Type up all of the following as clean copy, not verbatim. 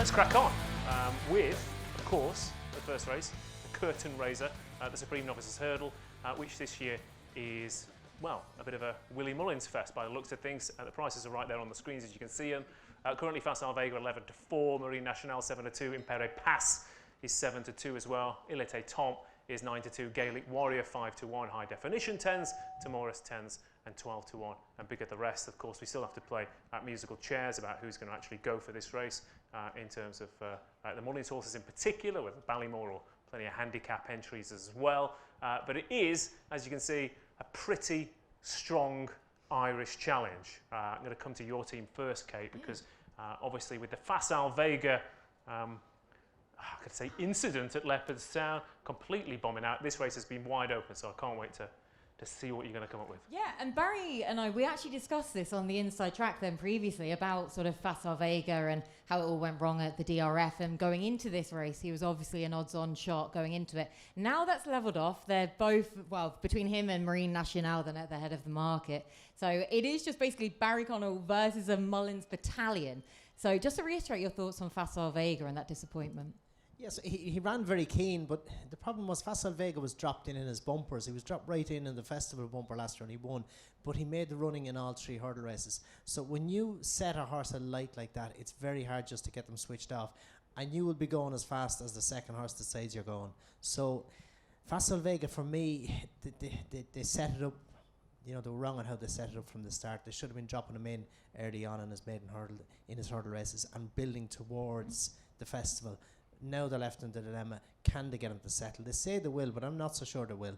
let's crack on with, of course, the first race, the curtain raiser, the Supreme Novices Hurdle, which this year is, well, a bit of a Willie Mullins fest by the looks of things. The prices are right there on the screens as you can see them. Currently Facile Vega 11-4, Marine Nationale 7-2, Impere Pass is 7-2 as well, Il Était Temps is 9-2, Gaelic Warrior 5-1, High Definition 10s, Timoris 10s and 12-1, and bigger the rest. Of course, we still have to play musical chairs about who's going to actually go for this race in terms of the Mullins horses in particular, with Ballymore or plenty of handicap entries as well. But it is, as you can see, a pretty strong Irish challenge. I'm going to come to your team first, Kate, because obviously with the Facile Vega I could say incident at Leopardstown, completely bombing out. This race has been wide open, so I can't wait to see what you're going to come up with. Yeah, and Barry and I, we actually discussed this on the Inside Track then previously about sort of Facile Vega and how it all went wrong at the DRF. And going into this race, he was obviously an odds-on shot going into it. Now that's levelled off. They're both, well, between him and Marine Nationale, they're at the head of the market. So it is just basically Barry Connell versus a Mullins battalion. So just to reiterate your thoughts on Facile Vega and that disappointment. Yes, he ran very keen, but the problem was Facile Vega was dropped in his bumpers. He was dropped right in the festival bumper last year and he won, but he made the running in all three hurdle races. So when you set a horse alight like that, it's very hard just to get them switched off, and you will be going as fast as the second horse decides you're going. So Facile Vega, for me, they set it up. You know, they were wrong on how they set it up from the start. They should have been dropping him in early on in his maiden hurdle, in his hurdle races, and building towards the festival. Now they're left in the dilemma, can they get him to settle? They say they will, but I'm not so sure they will.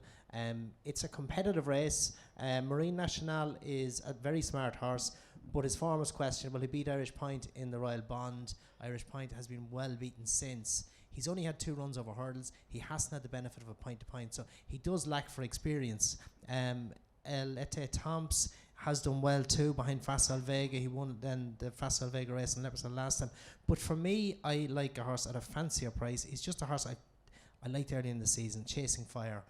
It's a competitive race. Marine Nationale is a very smart horse, but his form is questionable. He beat Irish Point in the Royal Bond. Irish Point has been well beaten since. He's only had 2 runs over hurdles. He hasn't had the benefit of a point-to-point, so he does lack for experience. El Ete Tomps has done well too behind Facile Vega. He won then the Facile Vega race in Leopardstown last time. But for me, I like a horse at a fancier price. He's just a horse I liked early in the season, Chasing Fire.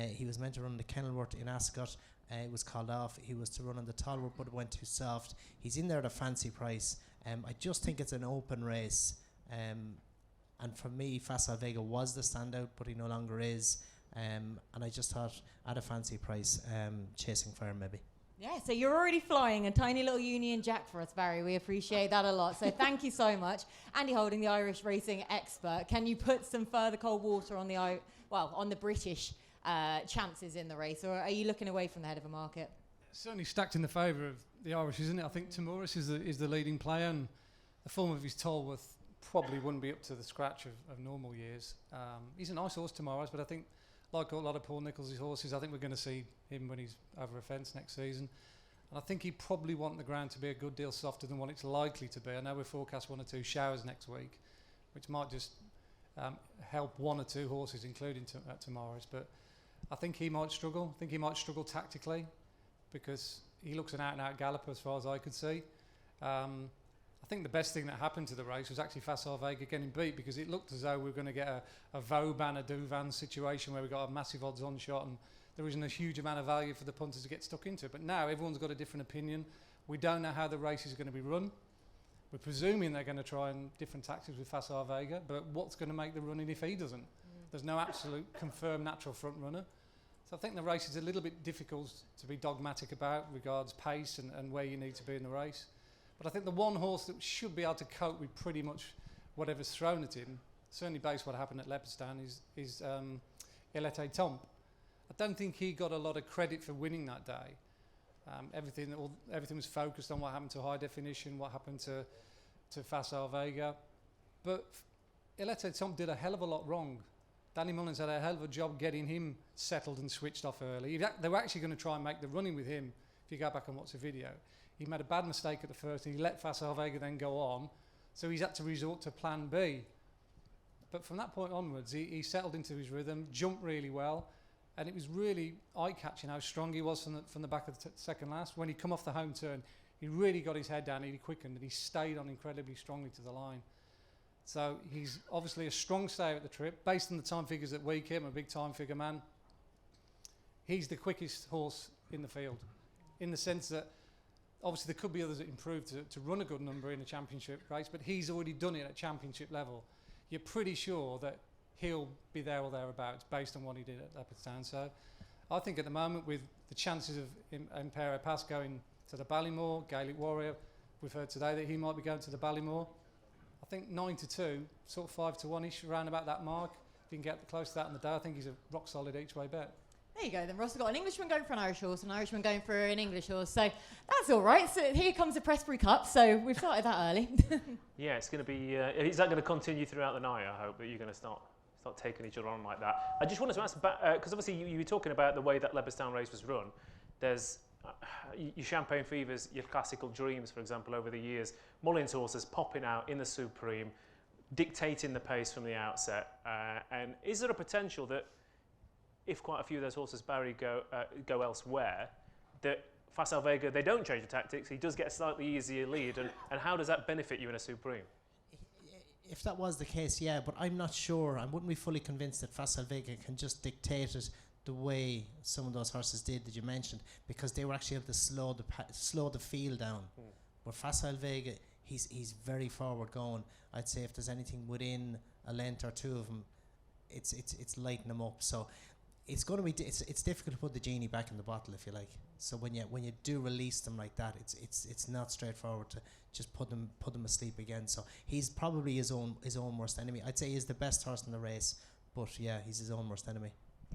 He was meant to run the Kenilworth in Ascot. It was called off. He was to run on the Tolworth, but it went too soft. He's in there at a fancy price. I just think it's an open race. And for me, Facile Vega was the standout, but he no longer is. And I just thought at a fancy price, Chasing Fire maybe. Yeah, so you're already flying a tiny little Union Jack for us, Barry. We appreciate that a lot. So thank you so much. Andy Holding, the Irish racing expert. Can you put some further cold water on on the British chances in the race, or are you looking away from the head of a market? Certainly stacked in the favour of the Irish, isn't it? I think Timoris is the leading player, and the form of his Tolworth probably wouldn't be up to the scratch of normal years. He's a nice horse, Timoris, but I think, like a lot of Paul Nicholls' horses, I think we're going to see him when he's over a fence next season. And I think he probably want the ground to be a good deal softer than what it's likely to be. I know we forecast 1 or 2 showers next week, which might just help 1 or 2 horses, including Timoris. But I think he might struggle. I think he might struggle tactically because he looks an out-and-out galloper as far as I could see. I think the best thing that happened to the race was actually Facile Vega getting beat, because it looked as though we were going to get a Vauban, a Duvan situation where we got a massive odds-on shot and there isn't a huge amount of value for the punters to get stuck into. But now everyone's got a different opinion. We don't know how the race is going to be run. We're presuming they're going to try different tactics with Facile Vega, but what's going to make the running if he doesn't? There's no absolute confirmed natural front runner. So I think the race is a little bit difficult to be dogmatic about regards pace and where you need to be in the race. But I think the one horse that should be able to cope with pretty much whatever's thrown at him, certainly based on what happened at Leopardstown, is Il Était Temps. I don't think he got a lot of credit for winning that day. Everything was focused on what happened to High Definition, what happened to Facile Vega. But Il Était Temps did a hell of a lot wrong. Danny Mullins had a hell of a job getting him settled and switched off early. They were actually going to try and make the running with him, if you go back and watch the video. He made a bad mistake at the first, and he let Facile Vega then go on, so he's had to resort to plan B. But from that point onwards, he settled into his rhythm, jumped really well, and it was really eye-catching how strong he was from the back of the second last. When he come off the home turn, he really got his head down, he quickened, and he stayed on incredibly strongly to the line. So he's obviously a strong stayer at the trip. Based on the time figures that we keep, I'm a big time figure man. He's the quickest horse in the field, in the sense that obviously there could be others that improve to run a good number in a championship race, but he's already done it at championship level. You're pretty sure that he'll be there or thereabouts based on what he did at Leopardstown. So I think at the moment, with the chances of Impero Pass going to the Ballymore, Gaelic Warrior, we've heard today that he might be going to the Ballymore. I think 9-2, sort of 5-1-ish, around about that mark. If you can get close to that in the day, I think he's a rock solid each way bet. There you go, then Ross has got an Englishman going for an Irish horse, an Irishman going for an English horse. So that's all right. So here comes the Pressbury Cup. So we've started that early. Yeah, it's going to be. Is that going to continue throughout the night? I hope that you're going to start taking each other on like that. I just wanted to ask about, because obviously you were talking about the way that Leopardstown race was run. There's your Champagne Fevers, your classical Dreams, for example, over the years. Mullins horses popping out in the Supreme, dictating the pace from the outset. And is there a potential that if quite a few of those horses, Barry, go elsewhere, that Facile Vega, they don't change the tactics, he does get a slightly easier lead, and how does that benefit you in a Supreme? If that was the case, yeah, but I'm not sure. I wouldn't be fully convinced that Facile Vega can just dictate it the way some of those horses did that you mentioned, because they were actually able to slow the field down. But Facile Vega, he's very forward going. I'd say if there's anything within a length or two of him, it's lighting them up. So it's going to be it's difficult to put the genie back in the bottle, if you like. So when you do release them like that, it's not straightforward to just put them asleep again. So he's probably his own worst enemy. I'd say he's the best horse in the race, but yeah, he's his own worst enemy.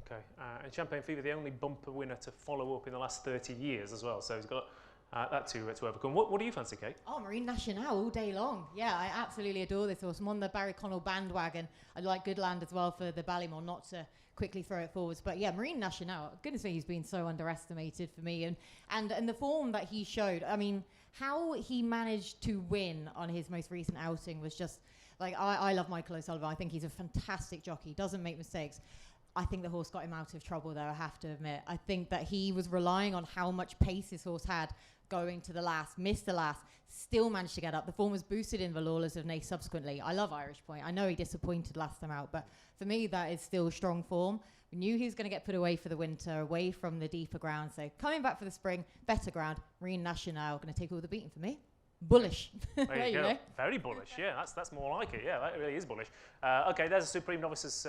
Okay, and Champagne Fever, the only bumper winner to follow up in the last 30 years as well. So he's got that to overcome. What do you fancy, Kate? Oh, Marine Nationale all day long. Yeah, I absolutely adore this horse. I'm on the Barry Connell bandwagon. I like Goodland as well for the Ballymore, not to quickly throw it forwards. But yeah, Marine Nationale, goodness me, he's been so underestimated for me. And the form that he showed, I mean, how he managed to win on his most recent outing was just, like, I love Michael O'Sullivan. I think he's a fantastic jockey, doesn't make mistakes. I think the horse got him out of trouble, though, I have to admit. I think that he was relying on how much pace his horse had going to the last, missed the last, still managed to get up. The form was boosted in Valorlas of Nace subsequently. I love Irish Point. I know he disappointed last time out, but for me, that is still strong form. We knew he was going to get put away for the winter, away from the deeper ground. So coming back for the spring, better ground, Marine Nationale, going to take all the beating for me. Bullish. There you go. Very bullish. Yeah, that's more like it. Yeah, that really is bullish. Okay, there's a Supreme Novices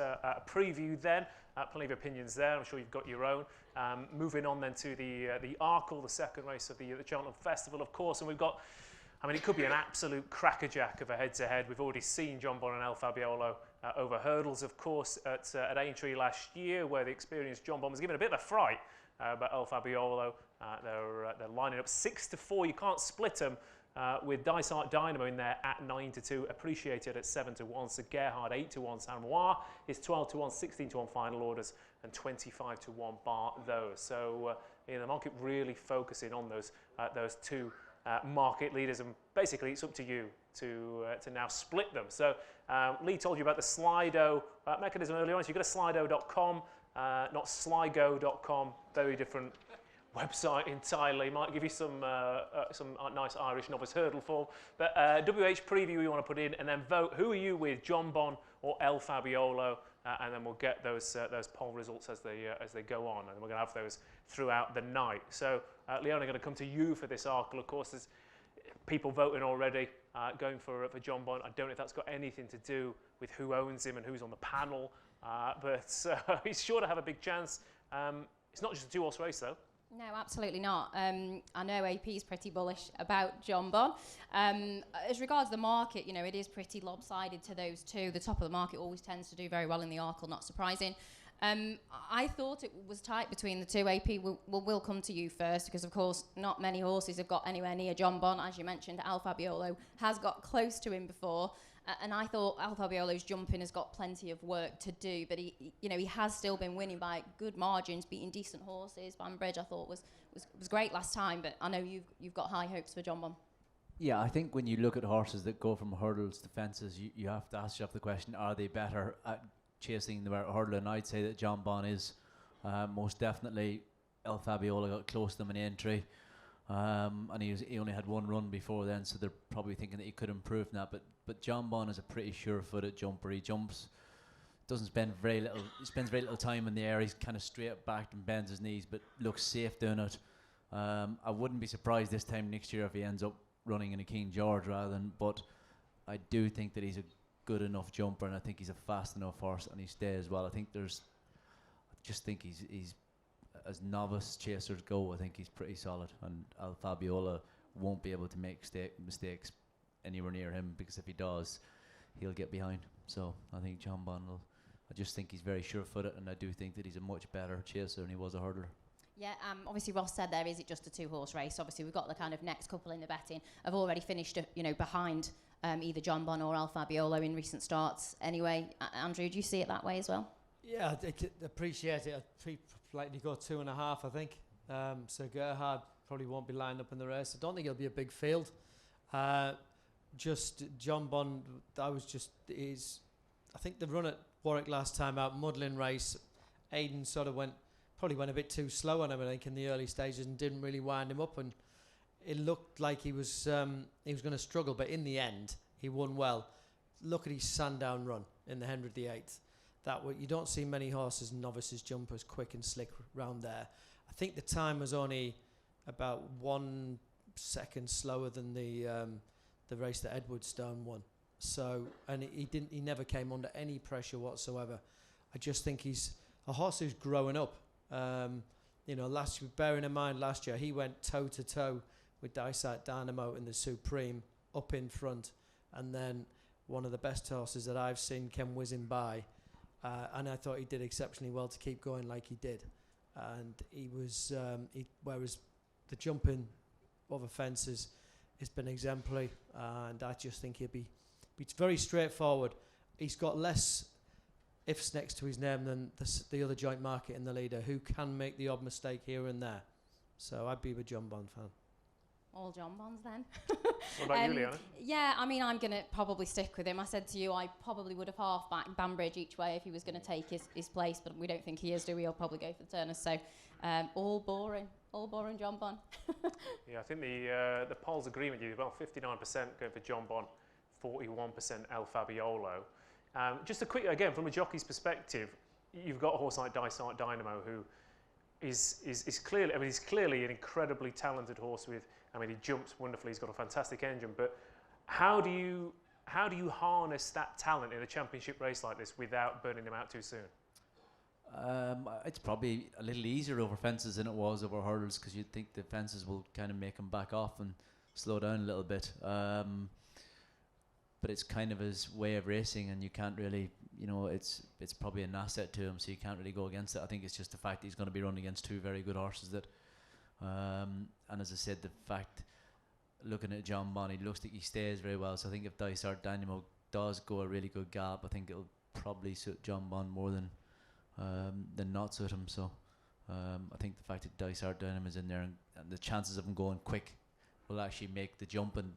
preview then. Plenty of opinions there. I'm sure you've got your own. Moving on then to the Arkle, the second race of the Cheltenham Festival, of course. And we've got, I mean, it could be an absolute crackerjack of a head-to-head. We've already seen John Bon and El Fabiolo over hurdles, of course, at Aintree last year, where the experienced John Bon was given a bit of a fright. But El Fabiolo, they're lining up 6-4. You can't split them. With Dysart Dynamo in there at 9-2, Appreciated at 7-1, Sir Gerhard 8-1, San Moir is 12-1, 16-1 final orders, and 25-1 bar those. So the market really focusing on those two market leaders, and basically it's up to you to now split them. So Lee told you about the Slido mechanism earlier on. So you go to slido.com, not sligo.com, very different website entirely. Might give you some nice Irish novice hurdle form, but WH preview you want to put in, and then vote. Who are you with, John Bon or El Fabiolo? And then we'll get those poll results as they go on, and we're going to have those throughout the night. So Leonna, going to come to you for this Arkle. Of course, there's people voting already, going for John Bon. I don't know if that's got anything to do with who owns him and who's on the panel, but he's sure to have a big chance. It's not just a two-horse race, though. No, absolutely not. I know AP is pretty bullish about John Bon. As regards the market, you know, it is pretty lopsided to those two. The top of the market always tends to do very well in the Arkle, not surprising. I thought it was tight between the two. AP, we'll come to you first, because, of course, not many horses have got anywhere near John Bon. As you mentioned, El Fabiolo has got close to him before. And I thought El Fabiolo's jumping has got plenty of work to do, but he has still been winning by good margins, beating decent horses. Banbridge, I thought was great last time, but I know you've got high hopes for John Bon. Yeah, I think when you look at horses that go from hurdles to fences, you have to ask yourself the question: are they better at chasing the hurdle? And I'd say that John Bon is most definitely. El Fabiola got close to them in entry. And he only had one run before then, so they're probably thinking that he could improve from that. But John Bon is a pretty sure-footed jumper. He spends very little time in the air. He's kind of straight back and bends his knees, but looks safe doing it. I wouldn't be surprised this time next year if he ends up running in a King George rather than, but I do think that he's a good enough jumper, and I think he's a fast enough horse, and he stays well. I just think he's as novice chasers go, I think he's pretty solid, and Al Fabiola won't be able to make mistakes anywhere near him, because if he does, he'll get behind. So I think John Bond I just think he's very sure-footed, and I do think that he's a much better chaser than he was a hurdler. Yeah, obviously Ross said there, is it just a two-horse race? Obviously we've got the kind of next couple in the betting. I've already finished, behind either John Bon or Al Fabiolo in recent starts. Anyway, Andrew, do you see it that way as well? Yeah, I appreciate it. I'd likely go 2.5, I think. So Gerhard probably won't be lined up in the race. I don't think it'll be a big field. Just John Bond, I think the run at Warwick last time out, muddling race. Aidan sort of probably went a bit too slow on him, I think, in the early stages, and didn't really wind him up, and it looked like he was going to struggle, but in the end he won well. Look at his Sandown run in the Henry VIII. You don't see many horses and novices jumpers quick and slick round there. I think the time was only about 1 second slower than the race that Edwardstone won. So, and he never came under any pressure whatsoever. I just think he's a horse who's growing up. Bearing in mind last year he went toe to toe with Dysart Dynamo in the Supreme up in front, and then one of the best horses that I've seen came whizzing by, and I thought he did exceptionally well to keep going like he did, and he was whereas the jumping over fences has been exemplary, and I just think he'll be very straightforward. He's got less ifs next to his name than the other joint market in the leader, who can make the odd mistake here and there. So I'd be a John Bond fan. All John Bonds then. What about you, Leonna? Yeah, I mean, I'm going to probably stick with him. I said to you, I probably would have half-backed Banbridge each way if he was going to take his place, but we don't think he is, do we? He'll probably go for the Turners. So all boring John Bond. Yeah, I think the polls agree with you. About 59% going for John Bond, 41% El Fabiolo. Just a quick, again, from a jockey's perspective, you've got a horse like Dysart Dynamo, who is clearly, he's clearly an incredibly talented horse with, he jumps wonderfully, he's got a fantastic engine, but how do you harness that talent in a championship race like this without burning him out too soon? It's probably a little easier over fences than it was over hurdles, because you'd think the fences will kind of make him back off and slow down a little bit. But it's kind of his way of racing, and you can't really, it's probably an asset to him, so you can't really go against it. I think it's just the fact that he's going to be running against two very good horses that, and as I said, the fact, looking at John Bond, he looks like he stays very well, so I think if Dysart Dynamo does go a really good gap, I think it'll probably suit John Bond more than not suit him. So I think the fact that Dysart Dynamo is in there and the chances of him going quick will actually make the jumping,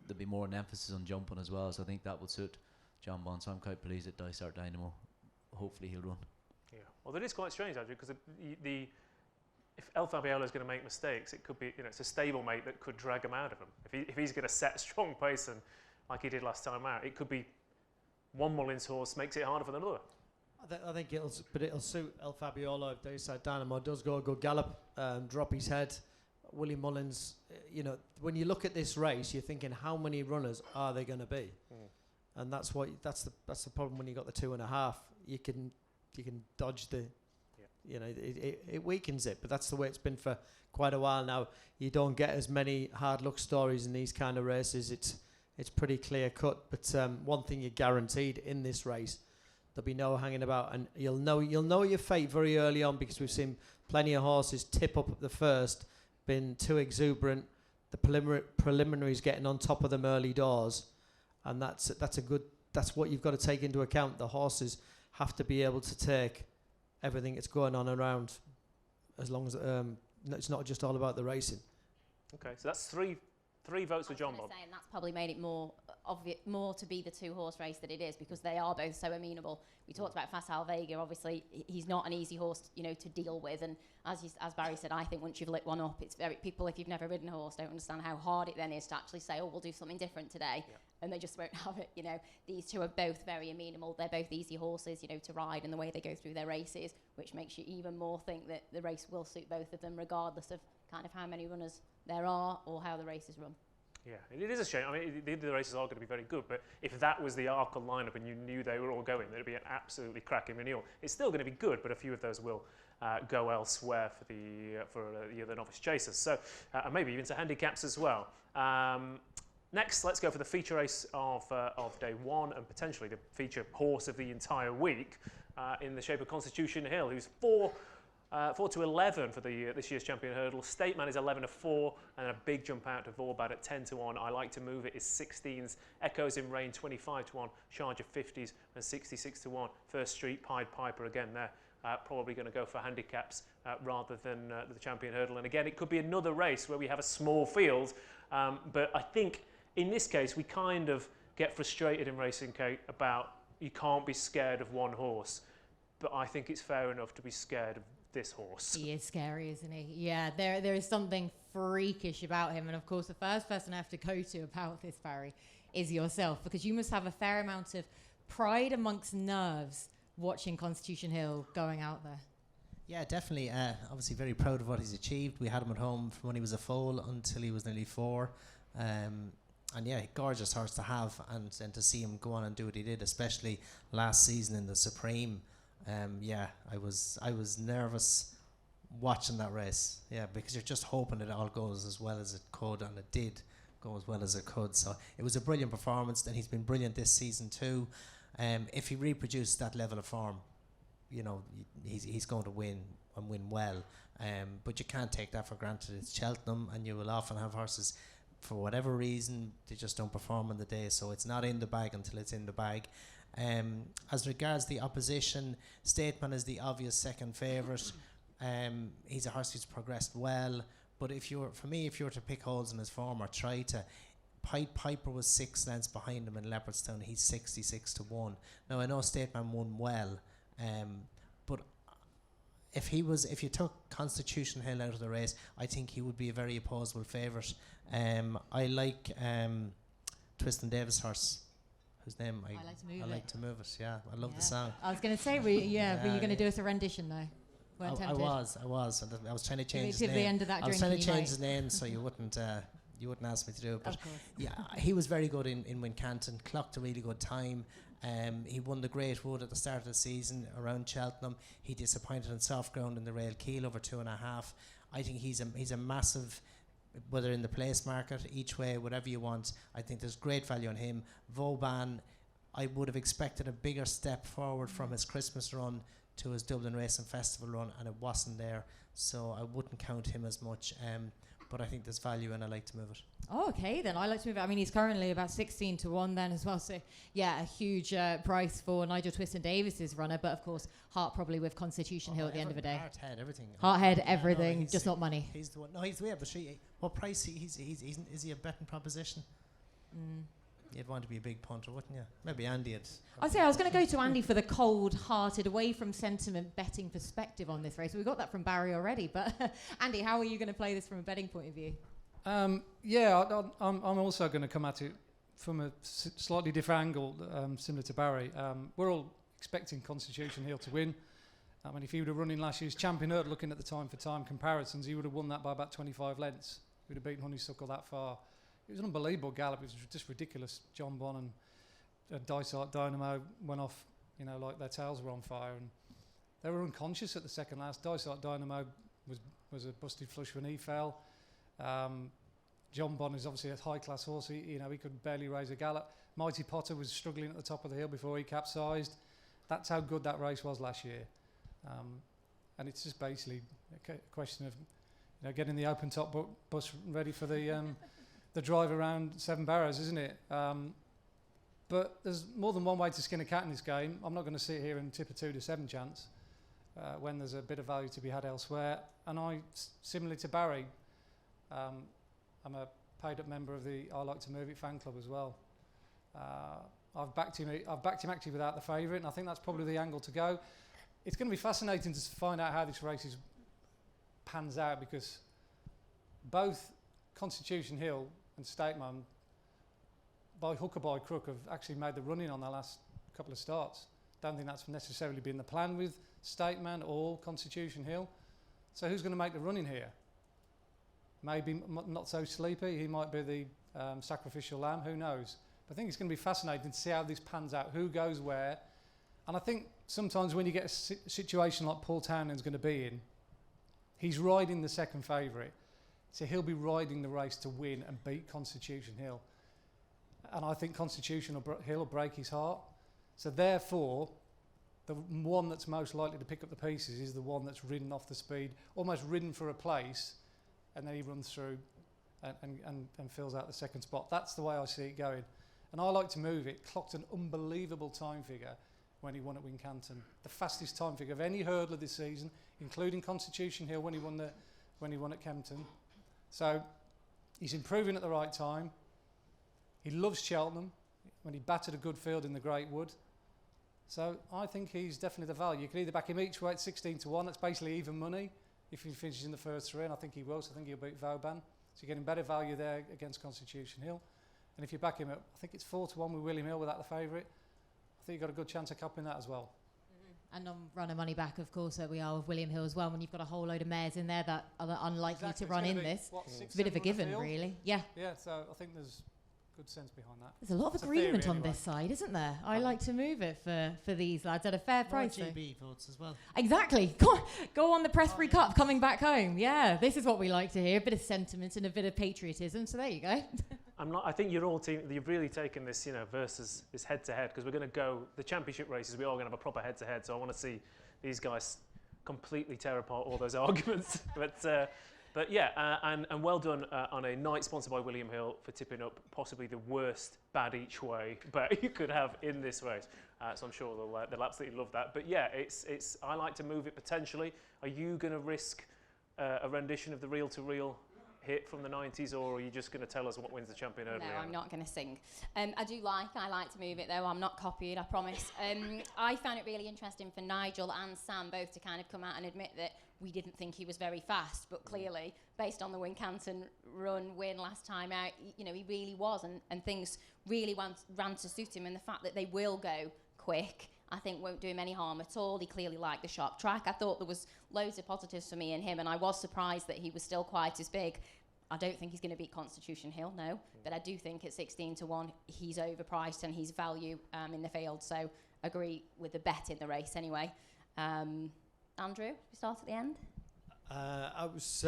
there'll be more an emphasis on jumping as well, so I think that will suit John Bond. So I'm quite pleased at Dysart Dynamo. Hopefully he'll run. Yeah, well, that is quite strange, Andrew, because if El Fabiolo is going to make mistakes, it could be, it's a stablemate that could drag him out of him. If he's going to set strong pace and like he did last time out, it could be one Mullins horse makes it harder for the other. I think it'll suit El Fabiolo if Dysart Dynamo does go a good gallop, drop his head. Willie Mullins, when you look at this race, you're thinking, how many runners are there going to be? And that's the problem when you got the 2.5. You can dodge the, it weakens it. But that's the way it's been for quite a while now. You don't get as many hard luck stories in these kind of races. It's pretty clear cut. But one thing you're guaranteed in this race, there'll be no hanging about, and you'll know your fate very early on, because we've seen plenty of horses tip up at the first, been too exuberant, the preliminaries getting on top of them early doors, and that's what you've got to take into account. The horses have to be able to take everything that's going on around, as long as it's not just all about the racing. Okay, so that's three votes for John Bond. And that's probably made it more more to be the 2-horse race that it is, because they are both so amenable. We talked about Facile Vega. Obviously, he's not an easy horse, to deal with. And as Barry said, I think once you've lit one up, it's people, if you've never ridden a horse, don't understand how hard it then is to actually say, oh, we'll do something different today. Yeah. And they just won't have it. These two are both very amenable. They're both easy horses, to ride, and the way they go through their races, which makes you even more think that the race will suit both of them, regardless of kind of how many runners there are or how the race is run. Yeah, it is a shame. I mean, the races are going to be very good, but if that was the Arkle lineup and you knew they were all going, there'd be an absolutely cracking renewal. It's still going to be good, but a few of those will go elsewhere for the other novice chasers. So, and maybe even to handicaps as well. Next, let's go for the feature race of day one, and potentially the feature horse of the entire week, in the shape of Constitution Hill, who's 4-11 for this year's champion hurdle. State Man is 11-4, and a big jump out to Vorbad at 10-1. I Like to Move It is 16s. Echoes in Rain 25-1. Charger 50s and 66-1. First Street Pied Piper again there. Probably going to go for handicaps rather than the champion hurdle. And again, it could be another race where we have a small field, but I think in this case we kind of get frustrated in racing, Kate, about you can't be scared of one horse, but I think it's fair enough to be scared of this horse. He is scary, isn't he? Yeah, there is something freakish about him. And of course, the first person I have to go to about this, Barry, is yourself, because you must have a fair amount of pride amongst nerves watching Constitution Hill going out there. Yeah, definitely. Obviously very proud of what he's achieved. We had him at home from when he was a foal until he was nearly 4. And yeah, gorgeous horse to have, and to see him go on and do what he did, especially last season in the Supreme. Yeah, I was nervous watching that race. Yeah, because you're just hoping it all goes as well as it could, and it did go as well as it could. So it was a brilliant performance, and he's been brilliant this season too. If he reproduced that level of form, he's going to win and win well. But you can't take that for granted. It's Cheltenham, and you will often have horses, for whatever reason, they just don't perform on the day. So it's not in the bag until it's in the bag. As regards the opposition, Stateman is the obvious second favourite. He's a horse who's progressed well, but if you were to pick holes in his form or try to, Pied Piper was 6 lengths behind him in Leopardstown. He's 66-1. Now I know Stateman won well, but if you took Constitution Hill out of the race, I think he would be a very opposable favourite. I like Twison-Davies' horse, whose name I Like to Move It. Yeah, I love the song. I was going to say, were you going to do us a rendition though? I was. And I was trying to change his to name. The end of that I was trying to change his name so you wouldn't ask me to do it. But yeah, he was very good in Wincanton. Clocked a really good time. He won the Great Wood at the start of the season around Cheltenham. He disappointed on soft ground in the Rail Keel over 2.5. I think he's a massive, whether in the place market, each way, whatever you want. I think there's great value on him. Vauban, I would have expected a bigger step forward from his Christmas run to his Dublin Racing Festival run, and it wasn't there, so I wouldn't count him as much. But I think there's value, and I Like to Move It. Oh, okay, then I Like to Move It. I mean, he's currently about 16-1 then as well. So, yeah, a huge price for Nigel Twison-Davies' runner. But, of course, heart probably with Constitution Hill at the end of the day. Heart, head, everything. Heart, head, everything, no, just not money. He's the one. No, he's the way. But what price? Is he a betting proposition? You'd want to be a big punter, wouldn't you? Maybe Andy had. I was going to go to Andy for the cold-hearted, away from sentiment betting perspective on this race. We got that from Barry already, but Andy, how are you going to play this from a betting point of view? I'm also going to come at it from a slightly different angle, similar to Barry. We're all expecting Constitution Hill to win. I mean, if he would have run in last year's champion hurdle, looking at the time-for-time comparisons, he would have won that by about 25 lengths. He would have beaten Honeysuckle that far. It was an unbelievable gallop. It was just ridiculous. John Bon and Dysart Dynamo went off, like their tails were on fire, and they were unconscious at the second last. Dysart Dynamo was a busted flush when he fell. John Bon is obviously a high-class horse. He could barely raise a gallop. Mighty Potter was struggling at the top of the hill before he capsized. That's how good that race was last year. And it's just basically a question of getting the open top bus ready for the drive around Seven Barrows, isn't it? But there's more than one way to skin a cat in this game. I'm not going to sit here and tip a 2-7 chance when there's a bit of value to be had elsewhere. And similarly to Barry, I'm a paid-up member of the I Like to Move It fan club as well. I've backed him actually without the favourite, and I think that's probably the angle to go. It's going to be fascinating to find out how this race pans out, because both Constitution Hill and State Man, by hook or by crook, have actually made the run-in on their last couple of starts. Don't think that's necessarily been the plan with State Man or Constitution Hill. So who's going to make the run-in here? Maybe not so sleepy. He might be the sacrificial lamb. Who knows? But I think it's going to be fascinating to see how this pans out, who goes where. And I think sometimes when you get a situation like Paul Townend's going to be in, he's riding the second favourite. So he'll be riding the race to win and beat Constitution Hill. And I think Constitution Hill will break his heart. So therefore, the one that's most likely to pick up the pieces is the one that's ridden off the speed, almost ridden for a place, and then he runs through and fills out the second spot. That's the way I see it going. And I like to move it. Clocked an unbelievable time figure when he won at Wincanton. The fastest time figure of any hurdler this season, including Constitution Hill when he won at Kempton. So he's improving at the right time. He loves Cheltenham when he battered a good field in the Great Wood. So I think he's definitely the value. You can either back him each way at 16-1. That's basically even money if he finishes in the first three, and I think he will. So I think he'll beat Vauban. So you're getting better value there against Constitution Hill. And if you back him up, I think it's 4-1 with William Hill without the favourite. I think you've got a good chance of copping that as well. And on runner money back, of course, we are with William Hill as well. When you've got a whole load of mares in there that are unlikely to run in this, it's a bit of a given, really. Yeah. Yeah. So I think there's good sense behind that. There's a lot of agreement on this side, isn't there? I like to move it for these lads at a fair price. GB votes as well. Exactly. Go on the Pressbury Cup coming back home. Yeah, this is what we like to hear. A bit of sentiment and a bit of patriotism. So there you go. I think you're all team. You've really taken this, versus this head-to-head, because we're going to go the championship races. We are going to have a proper head-to-head. So I want to see these guys completely tear apart all those arguments. But yeah, and well done on a night sponsored by William Hill for tipping up possibly the worst bad each way bet you could have in this race. So I'm sure they'll absolutely love that. But yeah, it's I like to move it potentially. Are you going to risk a rendition of the reel-to-reel hit from the 90s, or are you just going to tell us what wins the champion hurdle? No, I'm not going to sing. I like to move it though. I'm not copying, I promise. I found it really interesting for Nigel and Sam both to kind of come out and admit that we didn't think he was very fast, but clearly, based on the Wincanton win last time out, he really was, and things really ran to suit him, and the fact that they will go quick, I think won't do him any harm at all. He clearly liked the sharp track. I thought there was loads of positives for me in him, and I was surprised that he was still quite as big. I don't think he's going to beat Constitution Hill, no, but I do think at 16-1 he's overpriced and he's value in the field, so agree with the bet in the race anyway. Andrew, we start at the end? I was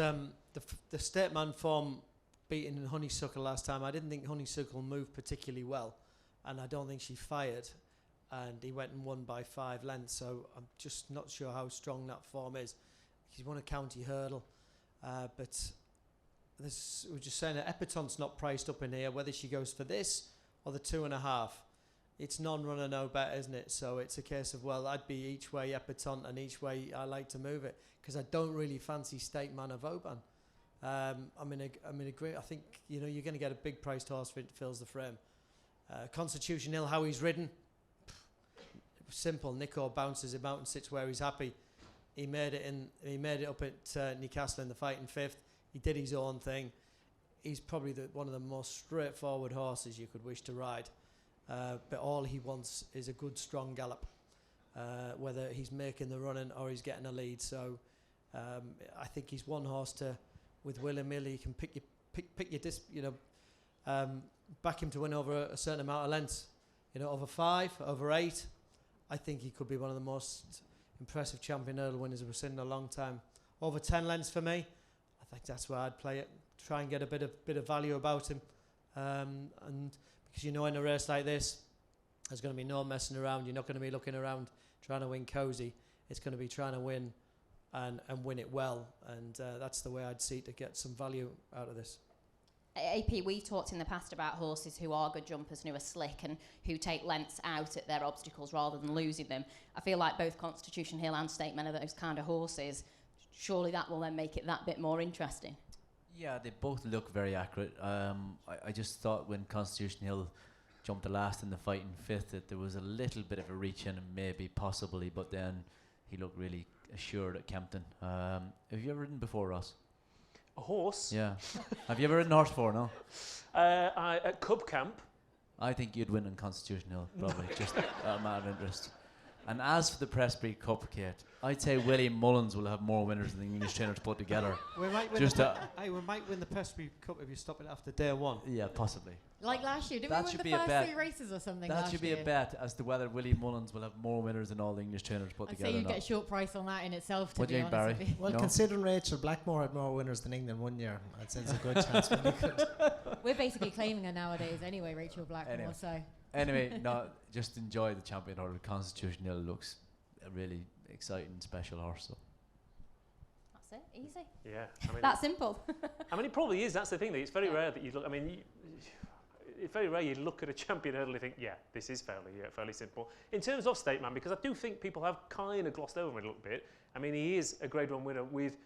the State Man form beating Honeysuckle last time. I didn't think Honeysuckle moved particularly well, and I don't think she fired, and he went and won by 5 lengths, so I'm just not sure how strong that form is. He's won a county hurdle, but we're just saying that Epatant's not priced up in here, whether she goes for this or the 2.5. It's non-runner, no bet, isn't it? So it's a case of, well, I'd be each way Epatant and each way I like to move it, because I don't really fancy State Man of Vauban. I'm in agree. I think you're going to get a big priced horse if it fills the frame. Constitution Hill, how he's ridden, simple. Nico bounces him out and sits where he's happy. He made it up at Newcastle in the fighting fifth. He did his own thing. He's probably one of the most straightforward horses you could wish to ride. But all he wants is a good, strong gallop, whether he's making the running or he's getting a lead. So I think he's one horse with William Hill. You can back him to win over a certain amount of lengths. Over 5, over 8. I think he could be one of the most impressive champion hurdle winners we've seen in a long time. Over 10 lengths for me. I think that's where I'd play it. Try and get a bit of value about him, and because in a race like this, there's going to be no messing around. You're not going to be looking around trying to win cozy. It's going to be trying to win and win it well, and that's the way I'd see to get some value out of this. AP, we talked in the past about horses who are good jumpers and who are slick and who take lengths out at their obstacles rather than losing them. I feel like both Constitution Hill and State Man are those kind of horses. Surely that will then make it that bit more interesting. Yeah, they both look very accurate. I just thought when Constitution Hill jumped the last in the fight in fifth, that there was a little bit of a reach in him, maybe, possibly, but then he looked really assured at Kempton. Have you ever ridden before, Ross? A horse? Yeah. Have you ever ridden a horse before, no? At Cub Camp. I think you'd win in Constitution Hill, probably, just out of matter of interest. And as for the Prestbury Cup, Kate, I'd say William Mullins will have more winners than the English trainers put together. We might win we might win the Prestbury Cup if you stop it after day one. Yeah, possibly. Like last year, didn't That we should win be the a first bet. 3 races or something That last should be year? a bet as to whether William Mullins will have more winners than all the English trainers put I'd together. say you'd or get a not. short price on that in itself, to What do be you think, honest with you. Well, No? considering Rachel Blackmore had more winners than England one year, I'd say it's a good chance. But we could. We're basically claiming her nowadays anyway, Rachel Blackmore, Anyway. so... Anyway, no, just enjoy the Champion Hurdle. Constitution Hill looks a really exciting, special horse. So. That's it, easy. Yeah. I mean, That simple. I mean, it probably is. That's the thing. That it's very rare that you look. I mean, it's very rare you look at a Champion Hurdle and think, yeah, this is fairly simple. In terms of State Man, because I do think people have kind of glossed over him a little bit. I mean, he is a Grade 1 winner with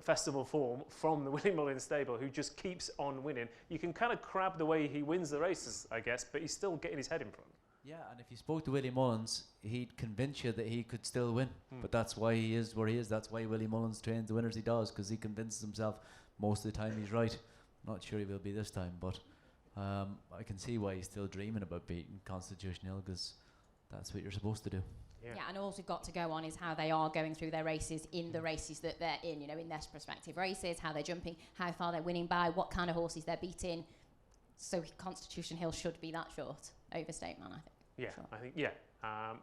festival form from the Willie Mullins stable, who just keeps on winning. You can kind of crab the way he wins the races, I guess, but he's still getting his head in front. Yeah, and if you spoke to Willie Mullins, he'd convince you that he could still win. But that's why he is where he is. That's why Willie Mullins trains the winners he does, because he convinces himself most of the time he's right. Not sure he will be this time, but I can see why he's still dreaming about beating Constitution Hill, because that's what you're supposed to do. Yeah, and all we've got to go on is how they are going through their races in the races that they're in, you know, in their prospective races, how they're jumping, how far they're winning by, what kind of horses they're beating. So Constitution Hill should be that short over State Man, I think. Yeah, Sure. I think, yeah.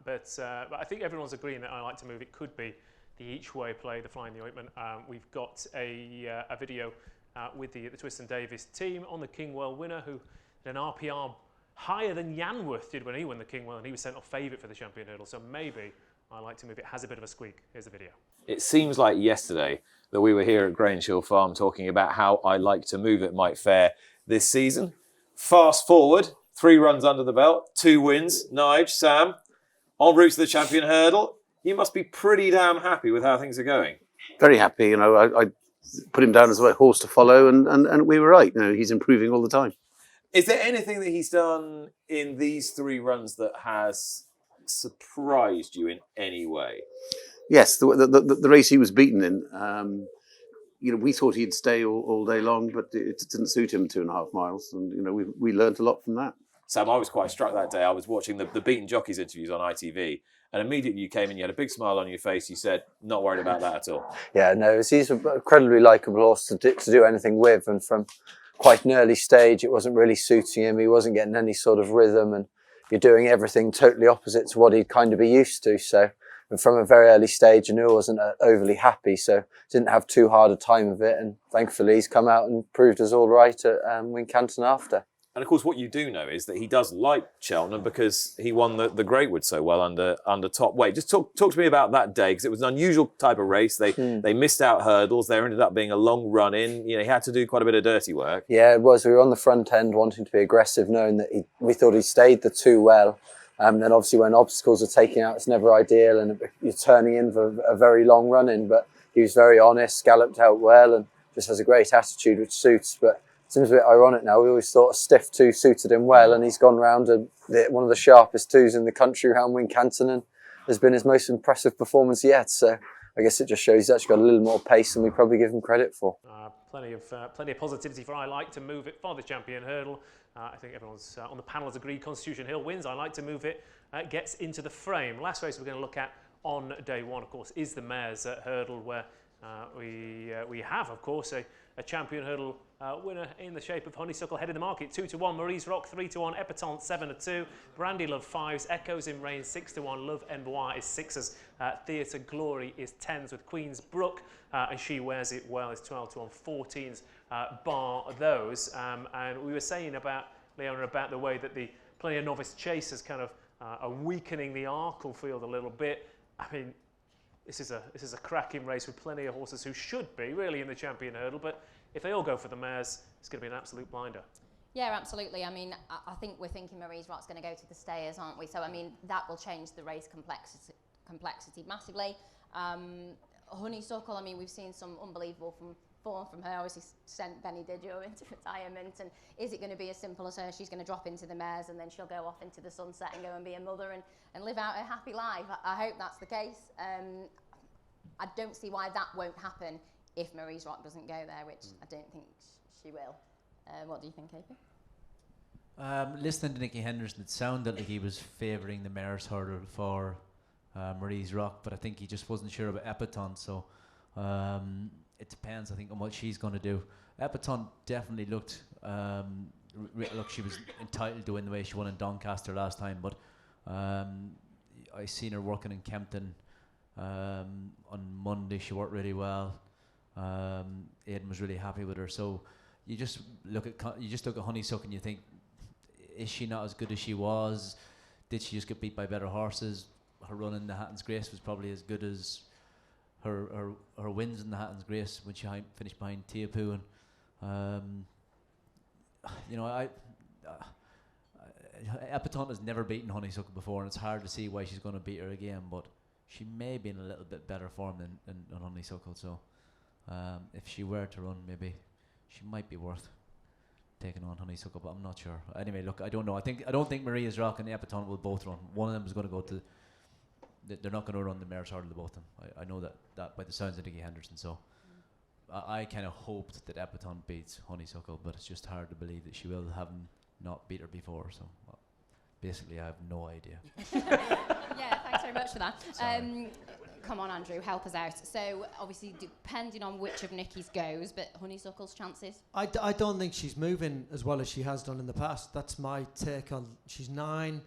But I think everyone's agreeing that I like to move. It could be the each-way play, the fly in the ointment. We've got a video with the Twison-Davies team on the Kingwell winner, who had an RPR higher than Yanworth did when he won the Kingwell, and he was sent off favourite for the Champion Hurdle. So maybe I like to move. It has a bit of a squeak. Here's the video. It seems like yesterday that we were here at Grange Hill Farm talking about how I Like to Move It might fare this season. Fast forward, 3 runs under the belt, 2 wins. Nige, Sam, en route to the Champion Hurdle. You must be pretty damn happy with how things are going. Very happy. You know, I put him down as a horse to follow, and we were right. You know, he's improving all the time. Is there anything that he's done in these 3 runs that has surprised you in any way? Yes, the race he was beaten in, you know, we thought he'd stay all day long, but it didn't suit him 2.5 miles. And, you know, we learned a lot from that. Sam, I was quite struck that day. I was watching the beaten jockeys interviews on ITV, and immediately you came in, you had a big smile on your face. You said, not worried about that at all. Yeah, no, he's an incredibly likeable horse to do anything with. And from quite an early stage, it wasn't really suiting him. He wasn't getting any sort of rhythm, and you're doing everything totally opposite to what he'd kind of be used to. So, and from a very early stage, I knew I wasn't overly happy, so didn't have too hard a time of it. And thankfully, he's come out and proved us all right at Wincanton after. And of course, what you do know is that he does like Cheltenham because he won the Greatwood so well under top weight. Just talk to me about that day, because it was an unusual type of race. They missed out hurdles. There ended up being a long run in. You know, he had to do quite a bit of dirty work. Yeah, it was. We were on the front end wanting to be aggressive, knowing that we thought he stayed the 2 well. Then obviously when obstacles are taken out, it's never ideal, and you're turning in for a very long run in. But he was very honest, galloped out well, and just has a great attitude, which suits. But it seems a bit ironic now. We always thought a stiff 2 suited him well, and he's gone round one of the sharpest 2s in the country around Wincanton, and has been his most impressive performance yet. So I guess it just shows he's actually got a little more pace than we probably give him credit for. Plenty of positivity for I Like to Move It for the Champion Hurdle. I think everyone's on the panel has agreed Constitution Hill wins. I Like to Move It gets into the frame. Last race we're going to look at on day 1, of course, is the Mares Hurdle, where we have, of course, a Champion Hurdle winner in the shape of Honeysuckle, head of the market, 2-1, Marie's Rock 3-1, Epatante 7-2, Brandy Love 5s, Echoes in Rain 6-1, Love Envoy is 6s, Theatre Glory is 10s with Queen's Brook, and She Wears It Well is 12-1, 14s bar those. And we were saying about Leonna about the way that the plenty of novice chasers kind of are weakening the Arkle field a little bit. I mean, this is a cracking race with plenty of horses who should be really in the Champion Hurdle, but if they all go for the Mares, it's going to be an absolute blinder. Yeah, absolutely. I mean, I think we're thinking Marie's Rock's going to go to the stayers, aren't we? So, I mean, that will change the race complexity massively. Honeysuckle, I mean, we've seen some unbelievable form from her. Obviously sent Benny Didio into retirement, and is it going to be as simple as her? She's going to drop into the mares and then she'll go off into the sunset and go and be a mother and live out her happy life. I hope that's the case. I don't see why that won't happen if Marie's Rock doesn't go there, which I don't think she will. What do you think, AP? Listening to Nicky Henderson, it sounded like he was favouring the Mares Hurdle for Marie's Rock, but I think he just wasn't sure about Epatante, so it depends, I think, on what she's going to do. Epatante definitely looked, look, she was entitled to win the way she won in Doncaster last time, but I seen her working in Kempton on Monday. She worked really well. Aidan was really happy with her, so you just look at Honeysuckle and you think, is she not as good as she was? Did she just get beat by better horses? Her run in the Hatton's Grace was probably as good as her wins in the Hatton's Grace when she finished behind Teahupoo. And Epatante has never beaten Honeysuckle before, and it's hard to see why she's going to beat her again. But she may be in a little bit better form than Honeysuckle. So if she were to run, maybe she might be worth taking on Honeysuckle, but I'm not sure. Anyway, look, I don't know. I don't think Maria's Rock and Epatante will both run. One of them is going to go to. They're not going to run the Mares Hurdle, the both of them. I know that by the sounds of Nicky Henderson. So I kind of hoped that Epatante beats Honeysuckle, but it's just hard to believe that she will, having not beat her before. So basically, I have no idea. Yeah, thanks very much for that. Come on, Andrew, help us out. So, obviously, depending on which of Nicky's goes, but Honeysuckle's chances? I don't think she's moving as well as she has done in the past. That's my take on. She's 9.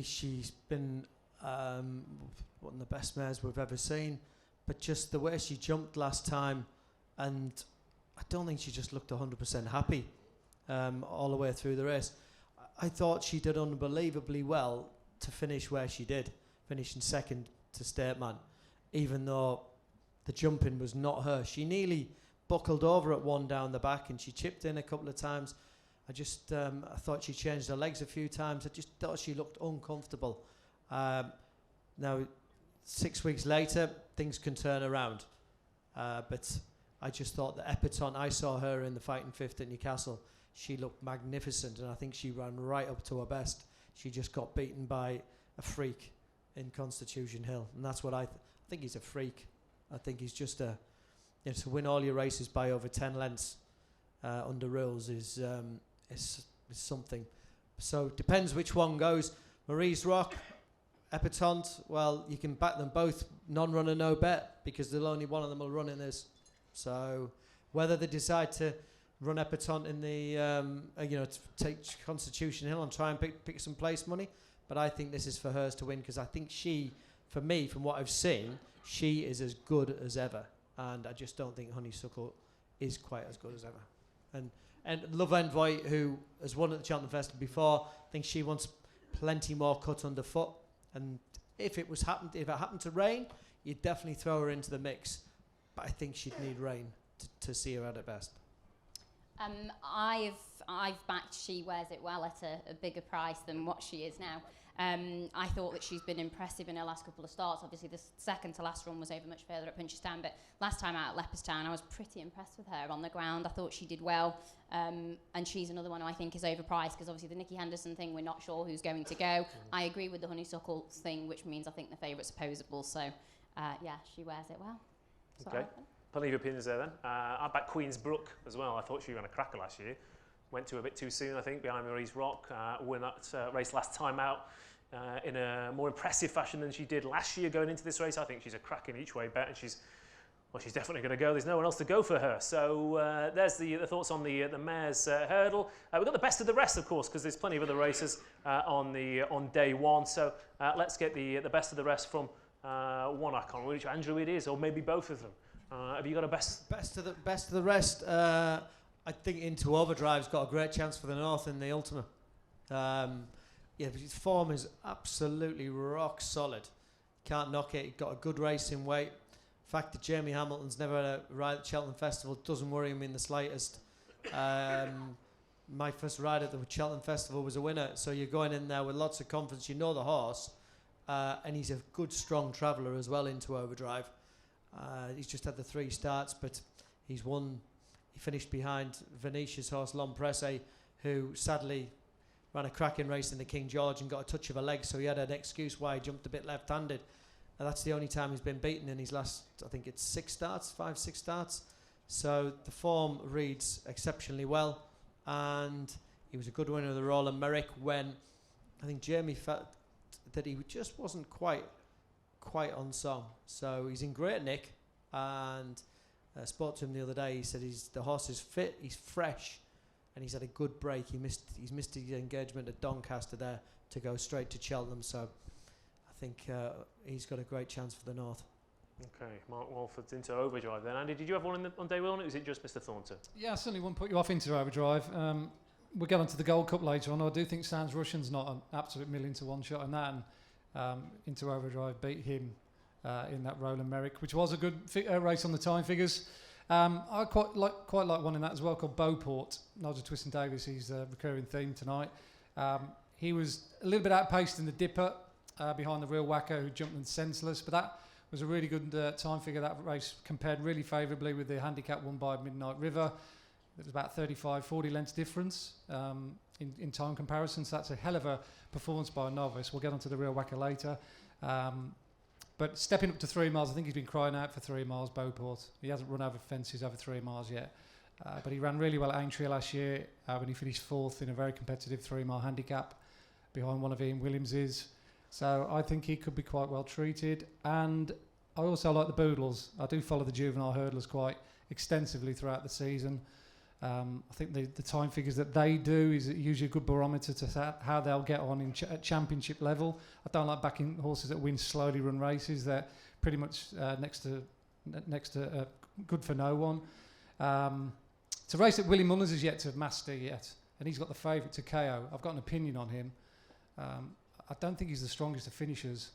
She's been one of the best mares we've ever seen. But just the way she jumped last time, and I don't think she just looked 100% happy all the way through the race. I thought she did unbelievably well to finish where she did, finishing second to Stateman. Even though the jumping was not her. She nearly buckled over at one down the back and she chipped in a couple of times. I thought she changed her legs a few times. I just thought she looked uncomfortable. Now, 6 weeks later, things can turn around. But I just thought that Epatante, I saw her in the Fighting Fifth at Newcastle. She looked magnificent and I think she ran right up to her best. She just got beaten by a freak in Constitution Hill. And that's what I think he's a freak. I think he's just to win all your races by over 10 lengths under rules is something. So depends which one goes. Marie's Rock, Epatante, well, you can back them both non-runner, no bet, because only one of them will run in this. So whether they decide to run Epatante in the, to take Constitution Hill and try and pick some place money, but I think this is for hers to win, because I think she, for me, from what I've seen, she is as good as ever. And I just don't think Honeysuckle is quite as good as ever. And Love Envoy, who has won at the Cheltenham Festival before, I think she wants plenty more cut underfoot. And if it happened to rain, you'd definitely throw her into the mix. But I think she'd need rain to see her at her best. I've backed She Wears It Well at a bigger price than what she is now. I thought that she's been impressive in her last couple of starts. Obviously, the second to last run was over much further at Punchestown, but last time out at Leopardstown, I was pretty impressed with her on the ground. I thought she did well, and she's another one who I think is overpriced, because obviously the Nicky Henderson thing, we're not sure who's going to go. I agree with the Honeysuckle thing, which means I think the favourite's opposable. So, She Wears It Well. Okay. Plenty of opinions there then. I backed Queen's Brook as well. I thought she ran a cracker last year. Went to a bit too soon, I think, behind Marie's Rock. Won that race last time out in a more impressive fashion than she did last year going into this race. I think she's a cracking each way bet, and she's definitely going to go. There's no one else to go for her. So there's the thoughts on the Mares Hurdle. We've got the best of the rest, of course, because there's plenty of other races on day one. So let's get the best of the rest from one. I can't remember which Andrew it is, or maybe both of them. Have you got a best of the rest? I think Into Overdrive's got a great chance for the North in the Ultima. But his form is absolutely rock solid. Can't knock it. He got a good racing weight. The fact that Jamie Hamilton's never had a ride at Cheltenham Festival doesn't worry him in the slightest. My first ride at the Cheltenham Festival was a winner, so you're going in there with lots of confidence. You know the horse, and he's a good, strong traveller as well. Into Overdrive. He's just had the 3 starts, but He's won. He finished behind Venetia's horse L'Empresse, who sadly ran a cracking race in the King George and got a touch of a leg, so he had an excuse why he jumped a bit left-handed. And that's the only time he's been beaten in his last, I think it's 6 starts. So the form reads exceptionally well, and he was a good winner of the Roland Merrick when I think Jamie felt that he just wasn't quite on song. So he's in great nick, and I spoke to him the other day. He said the horse is fit, he's fresh, and he's had a good break. He's missed his engagement at Doncaster there to go straight to Cheltenham. So I think he's got a great chance for the North. Okay, Mark Walford's into overdrive then. Andy, did you have one on day one, or was it just Mr. Thornton? Yeah, I certainly won't put you off into overdrive. We'll get on to the Gold Cup later on. I do think Sans Russian's not an absolute 1,000,000-to-1 shot on that, and into overdrive beat him in that Roland Merrick, which was a good race on the time figures. I quite like one in that as well called Beauport. Nigel Twison-Davies, he's a recurring theme tonight. He was a little bit outpaced in the Dipper behind the Real Whacker, who jumped in senseless, but that was a really good time figure. That race compared really favourably with the handicap won by Midnight River. There was about 35-40 lengths difference in time comparison, so that's a hell of a performance by a novice. We'll get onto the Real Whacker later. But stepping up to 3 miles, I think he's been crying out for 3 miles, Beauport. He hasn't run over fences over 3 miles yet. But he ran really well at Aintree last year when he finished 4th in a very competitive 3-mile handicap behind one of Ian Williams's. So I think he could be quite well treated. And I also like the Boodles. I do follow the Juvenile hurdlers quite extensively throughout the season. I think the time figures that they do is usually a good barometer to how they'll get on at championship level. I don't like backing horses that win slowly run races. They're pretty much next to good for no one. It's a race that Willie Mullins has yet to master yet, and he's got the favourite to KO. I've got an opinion on him. I don't think he's the strongest of finishers.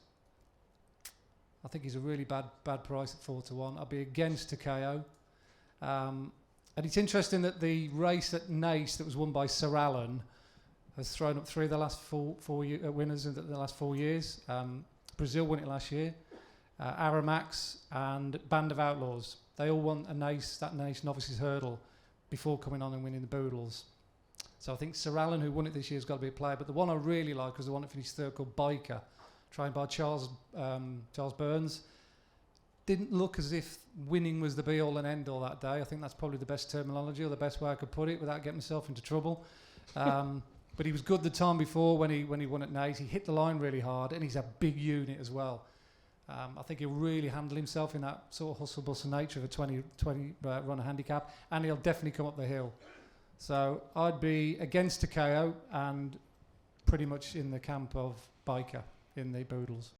I think he's a really bad price at 4-1. I'll be against to KO. And it's interesting that the race at Naas that was won by Sir Alan has thrown up 3 of the last four winners in the last 4 years. Brazil won it last year. Aramax and Band of Outlaws. They all won that Naas Novices Hurdle before coming on and winning the Boodles. So I think Sir Alan, who won it this year, has got to be a player. But the one I really like was the one that finished 3rd called Biker, trained by Charles Burns. Didn't look as if winning was the be-all and end-all that day. I think that's probably the best terminology or the best way I could put it without getting myself into trouble. But he was good the time before when he won at Naas. He hit the line really hard, and he's a big unit as well. I think he'll really handle himself in that sort of hustle-bustle nature of a 20 runner handicap, and he'll definitely come up the hill. So I'd be against a KO and pretty much in the camp of Biker in the Boodles.